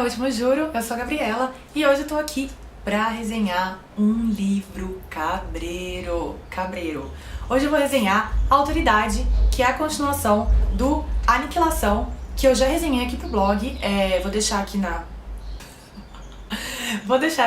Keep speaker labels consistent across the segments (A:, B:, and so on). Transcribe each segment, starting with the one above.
A: Último Juro, eu sou a Gabriela e hoje eu tô aqui pra resenhar um livro cabreiro. Hoje eu vou resenhar Autoridade, que é a continuação do Aniquilação, que eu já resenhei aqui pro blog. Vou deixar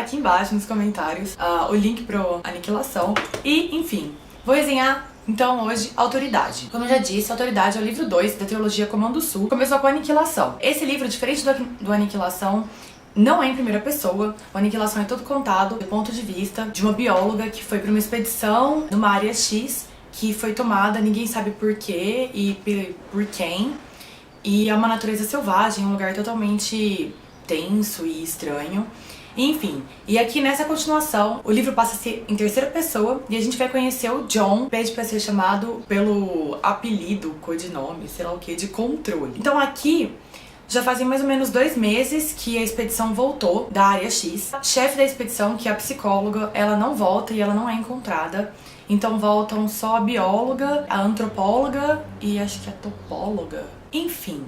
A: aqui embaixo nos comentários o link pro Aniquilação. E, enfim, vou resenhar então hoje Autoridade. Como eu já disse, Autoridade é o livro 2 da trilogia Comando Sul. Começou com a Aniquilação. Esse livro, diferente do Aniquilação, não é em primeira pessoa. O Aniquilação é todo contado do ponto de vista de uma bióloga que foi para uma expedição numa área X que foi tomada, ninguém sabe por quê e por quem. E é uma natureza selvagem, um lugar totalmente tenso e estranho. Enfim, e aqui nessa continuação, o livro passa a ser em terceira pessoa e a gente vai conhecer o John, pede pra ser chamado pelo apelido, codinome, sei lá o que, de Controle. Então aqui, já fazem mais ou menos 2 meses que a expedição voltou da área X. A chefe da expedição, que é a psicóloga, ela não volta e ela não é encontrada. Então voltam só a bióloga, a antropóloga e acho que a topóloga. Enfim.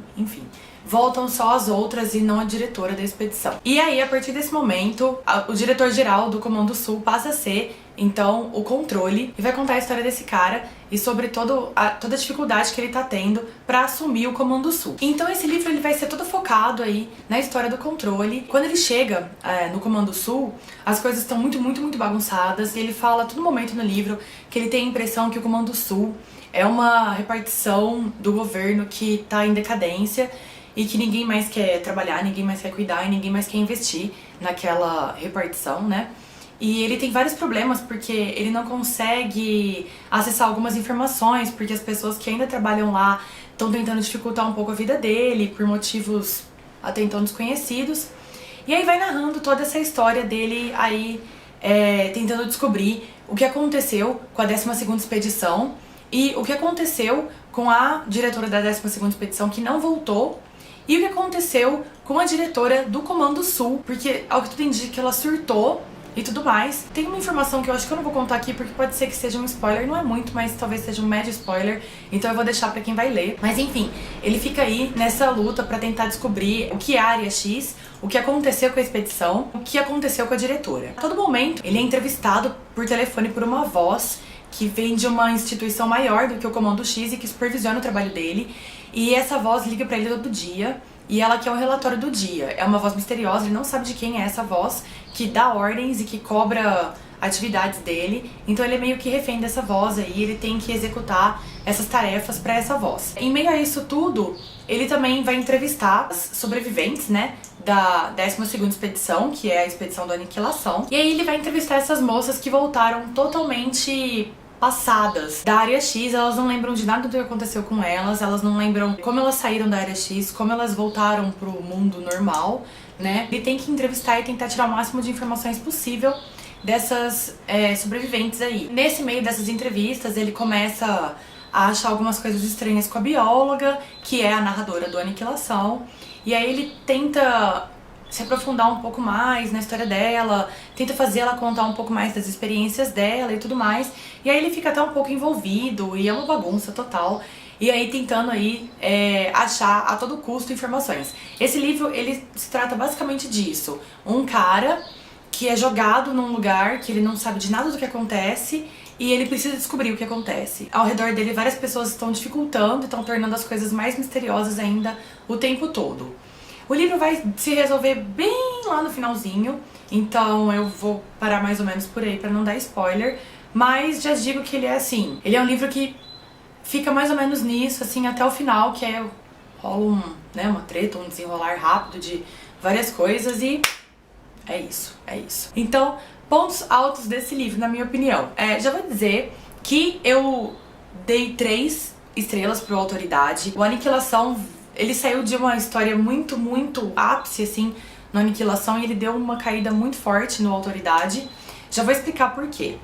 A: Voltam só as outras e não a diretora da expedição. E aí, a partir desse momento, o diretor-geral do Comando Sul passa a ser, então, o Controle, e vai contar a história desse cara e sobre toda a dificuldade que ele tá tendo pra assumir o Comando Sul. Então esse livro ele vai ser todo focado aí na história do Controle. Quando ele chega no Comando Sul, as coisas estão muito bagunçadas, e ele fala a todo momento no livro que ele tem a impressão que o Comando Sul é uma repartição do governo que tá em decadência e que ninguém mais quer trabalhar, ninguém mais quer cuidar e ninguém mais quer investir naquela repartição, né? E ele tem vários problemas porque ele não consegue acessar algumas informações, porque as pessoas que ainda trabalham lá estão tentando dificultar um pouco a vida dele por motivos até então desconhecidos. E aí vai narrando toda essa história dele aí tentando descobrir o que aconteceu com a 12ª expedição e o que aconteceu com a diretora da 12ª expedição que não voltou. E o que aconteceu com a diretora do Comando Sul, porque ao que tudo indica ela surtou e tudo mais. Tem uma informação que eu acho que eu não vou contar aqui porque pode ser que seja um spoiler, não é muito, mas talvez seja um médio spoiler, então eu vou deixar pra quem vai ler. Mas enfim, ele fica aí nessa luta pra tentar descobrir o que é a Área X, o que aconteceu com a expedição, o que aconteceu com a diretora. A todo momento, ele é entrevistado por telefone por uma voz que vem de uma instituição maior do que o Comando X e que supervisiona o trabalho dele. E essa voz liga pra ele todo dia e ela quer um relatório do dia. É uma voz misteriosa, ele não sabe de quem é essa voz, que dá ordens e que cobra atividades dele. Então ele é meio que refém dessa voz aí, ele tem que executar essas tarefas pra essa voz. Em meio a isso tudo, ele também vai entrevistar as sobreviventes, né, da 12ª expedição, que é a expedição da Aniquilação. E aí ele vai entrevistar essas moças que voltaram totalmente passadas da área X. Elas não lembram de nada do que aconteceu com elas, elas não lembram como elas saíram da área X, como elas voltaram pro mundo normal, né? Ele tem que entrevistar e tentar tirar o máximo de informações possível dessas sobreviventes aí. Nesse meio dessas entrevistas, ele começa a achar algumas coisas estranhas com a bióloga, que é a narradora do Aniquilação, e aí ele tenta se aprofundar um pouco mais na história dela, tenta fazer ela contar um pouco mais das experiências dela e tudo mais, e aí ele fica até um pouco envolvido, e é uma bagunça total, e aí tentando aí achar a todo custo informações. Esse livro, ele se trata basicamente disso, um cara que é jogado num lugar que ele não sabe de nada do que acontece, e ele precisa descobrir o que acontece. Ao redor dele, várias pessoas estão dificultando e estão tornando as coisas mais misteriosas ainda o tempo todo. O livro vai se resolver bem lá no finalzinho, então eu vou parar mais ou menos por aí pra não dar spoiler, mas já digo que ele é assim, ele é um livro que fica mais ou menos nisso, assim, até o final, que rola uma treta, um desenrolar rápido de várias coisas e é isso. Então, pontos altos desse livro, na minha opinião. Já vou dizer que eu dei 3 estrelas pro Autoridade. O Aniquilação, ele saiu de uma história muito ápice, assim, no Aniquilação, e ele deu uma caída muito forte no Autoridade. Já vou explicar por quê.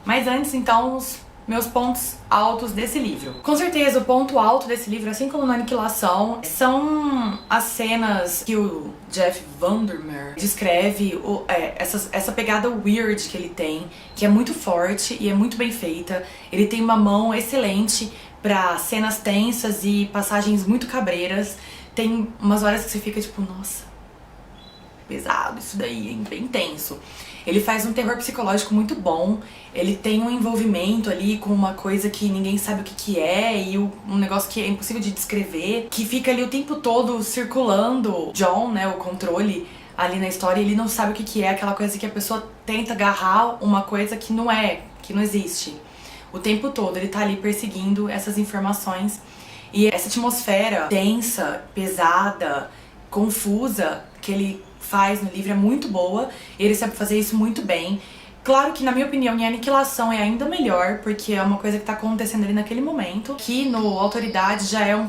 A: Mas antes, então, os meus pontos altos desse livro. Com certeza, o ponto alto desse livro, assim como no Aniquilação, são as cenas que o Jeff Vandermeer descreve, essa pegada weird que ele tem, que é muito forte e é muito bem feita. Ele tem uma mão excelente pra cenas tensas e passagens muito cabreiras. Tem umas horas que você fica tipo, nossa, pesado isso daí, hein? Bem tenso. Ele faz um terror psicológico muito bom, ele tem um envolvimento ali com uma coisa que ninguém sabe o que que é, e um negócio que é impossível de descrever, que fica ali o tempo todo circulando. John, né, o controle ali na história, ele não sabe o que que é, aquela coisa que a pessoa tenta agarrar uma coisa que não é, que não existe. O tempo todo ele tá ali perseguindo essas informações, e essa atmosfera tensa, pesada, confusa que ele faz no livro é muito boa, e ele sabe fazer isso muito bem. Claro que, na minha opinião, em Aniquilação é ainda melhor, porque é uma coisa que tá acontecendo ali naquele momento, que no Autoridade já é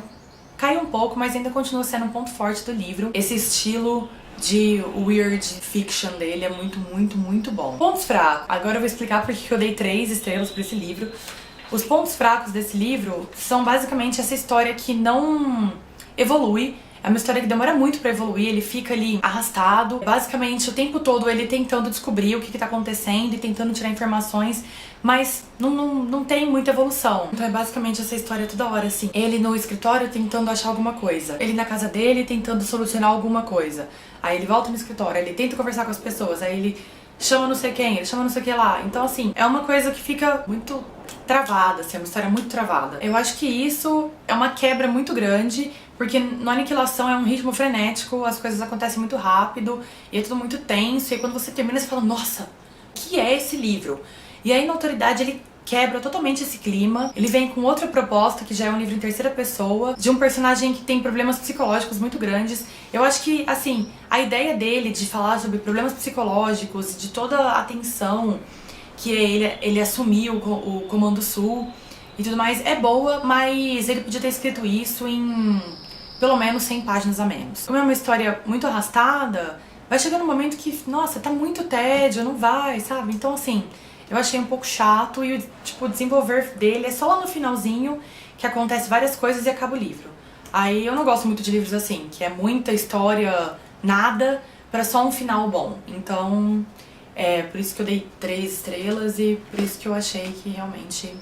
A: cai um pouco, mas ainda continua sendo um ponto forte do livro. Esse estilo de weird fiction dele é muito, muito, muito bom. Pontos fracos. Agora eu vou explicar porque eu dei 3 estrelas pra esse livro. Os pontos fracos desse livro são basicamente essa história que não evolui. É uma história que demora muito pra evoluir, ele fica ali arrastado. Basicamente, o tempo todo ele tentando descobrir o que tá acontecendo e tentando tirar informações, mas não tem muita evolução. Então é basicamente essa história toda hora, assim. Ele no escritório tentando achar alguma coisa. Ele na casa dele tentando solucionar alguma coisa. Aí ele volta no escritório, ele tenta conversar com as pessoas, aí ele chama não sei quem, ele chama não sei o que lá. Então, assim, é uma coisa que fica muito travada, assim, é uma história muito travada. Eu acho que isso é uma quebra muito grande, porque no Aniquilação é um ritmo frenético, as coisas acontecem muito rápido, e é tudo muito tenso, e aí quando você termina você fala, nossa, o que é esse livro? E aí na Autoridade ele quebra totalmente esse clima, ele vem com outra proposta, que já é um livro em terceira pessoa, de um personagem que tem problemas psicológicos muito grandes. Eu acho que, assim, a ideia dele de falar sobre problemas psicológicos, de toda a tensão que ele assumiu o Comando Sul e tudo mais, é boa, mas ele podia ter escrito isso em pelo menos 100 páginas a menos. Como é uma história muito arrastada, vai chegando um momento que, nossa, tá muito tédio, não vai, sabe? Então, assim, eu achei um pouco chato e, tipo, o desenvolver dele é só lá no finalzinho que acontece várias coisas e acaba o livro. Aí eu não gosto muito de livros assim, que é muita história, nada, pra só um final bom. Então, é por isso que eu dei 3 estrelas e por isso que eu achei que realmente,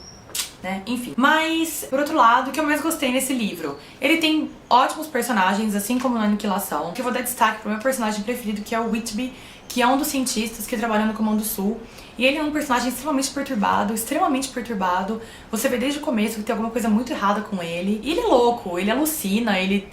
A: né, enfim. Mas, por outro lado, o que eu mais gostei nesse livro? Ele tem ótimos personagens, assim como na Aniquilação, que eu vou dar destaque pro meu personagem preferido, que é o Whitby, que é um dos cientistas que trabalha no Comando Sul. E ele é um personagem extremamente perturbado, extremamente perturbado. Você vê desde o começo que tem alguma coisa muito errada com ele. E ele é louco, ele alucina, ele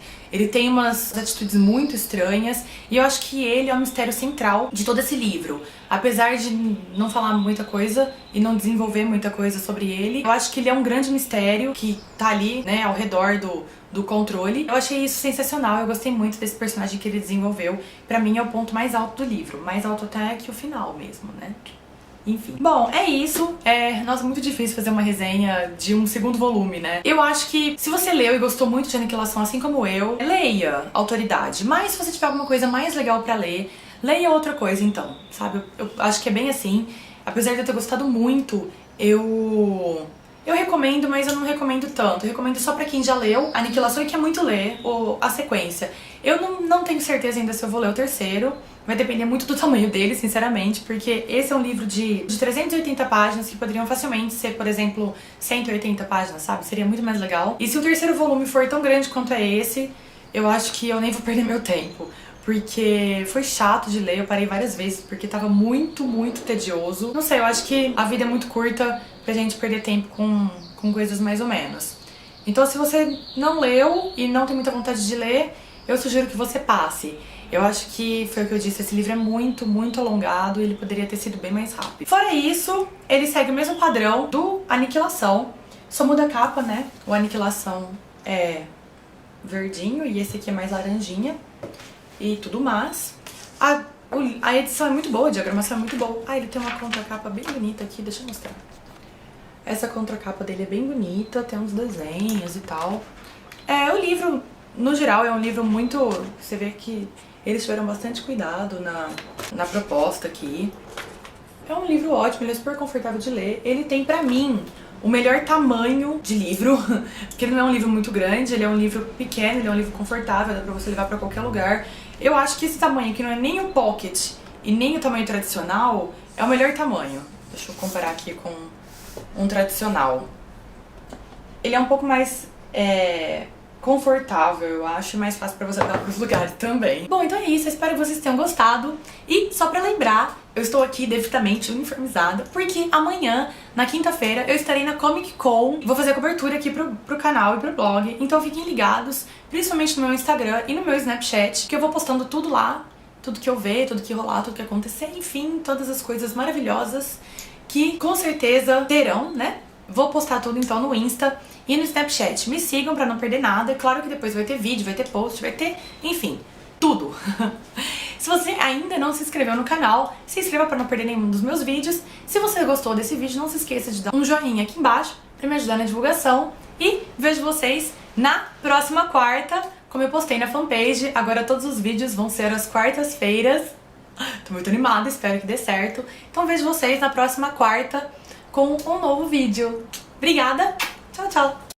A: tem umas atitudes muito estranhas. E eu acho que ele é o mistério central de todo esse livro. Apesar de não falar muita coisa e não desenvolver muita coisa sobre ele, eu acho que ele é um grande mistério que tá ali, né, ao redor do controle. Eu achei isso sensacional, eu gostei muito desse personagem que ele desenvolveu. Pra mim é o ponto mais alto do livro, mais alto até que o final mesmo, né? Enfim. Bom, é isso. Nossa, muito difícil fazer uma resenha de um segundo volume, né? Eu acho que se você leu e gostou muito de Aniquilação, assim como eu, leia Autoridade. Mas se você tiver alguma coisa mais legal pra ler, leia outra coisa então, sabe? Eu acho que é bem assim. Apesar de eu ter gostado muito, eu recomendo, mas eu não recomendo tanto. Eu recomendo só pra quem já leu Aniquilação e quer muito ler a sequência. Eu não tenho certeza ainda se eu vou ler o terceiro. Vai depender muito do tamanho dele, sinceramente, porque esse é um livro de 380 páginas que poderiam facilmente ser, por exemplo, 180 páginas, sabe? Seria muito mais legal. E se o terceiro volume for tão grande quanto é esse, eu acho que eu nem vou perder meu tempo. Porque foi chato de ler, eu parei várias vezes, porque tava muito, muito tedioso. Não sei, eu acho que a vida é muito curta pra gente perder tempo com coisas mais ou menos. Então se você não leu e não tem muita vontade de ler, eu sugiro que você passe. Eu acho que foi o que eu disse, esse livro é muito, muito alongado e ele poderia ter sido bem mais rápido. Fora isso, ele segue o mesmo padrão do Aniquilação, só muda a capa, né? O Aniquilação é verdinho e esse aqui é mais laranjinha e tudo mais. A edição é muito boa, a diagramação é muito boa. Ah, ele tem uma contracapa bem bonita aqui, deixa eu mostrar. Essa contracapa dele é bem bonita, tem uns desenhos e tal. O livro, no geral, é um livro muito... Você vê que eles tiveram bastante cuidado na proposta aqui. É um livro ótimo, ele é super confortável de ler. Ele tem, pra mim, o melhor tamanho de livro, porque ele não é um livro muito grande, ele é um livro pequeno, ele é um livro confortável, dá pra você levar pra qualquer lugar. Eu acho que esse tamanho, que não é nem o pocket e nem o tamanho tradicional, é o melhor tamanho. Deixa eu comparar aqui com um tradicional. Ele é um pouco mais confortável, eu acho, mais fácil pra você levar pros lugares também. Bom, então é isso, eu espero que vocês tenham gostado. E só pra lembrar, eu estou aqui devidamente uniformizada, porque amanhã, na quinta-feira, eu estarei na Comic Con. Vou fazer a cobertura aqui pro canal e pro blog, então fiquem ligados, principalmente no meu Instagram e no meu Snapchat, que eu vou postando tudo lá, tudo que eu ver, tudo que rolar, tudo que acontecer, enfim, todas as coisas maravilhosas que com certeza terão, né? Vou postar tudo então no Insta e no Snapchat. Me sigam pra não perder nada. Claro que depois vai ter vídeo, vai ter post, vai ter, enfim, tudo. Se você ainda não se inscreveu no canal, se inscreva pra não perder nenhum dos meus vídeos. Se você gostou desse vídeo, não se esqueça de dar um joinha aqui embaixo pra me ajudar na divulgação. E vejo vocês na próxima quarta, como eu postei na fanpage. Agora todos os vídeos vão ser às quartas-feiras. Tô muito animada, espero que dê certo. Então vejo vocês na próxima quarta com um novo vídeo. Obrigada, tchau, tchau!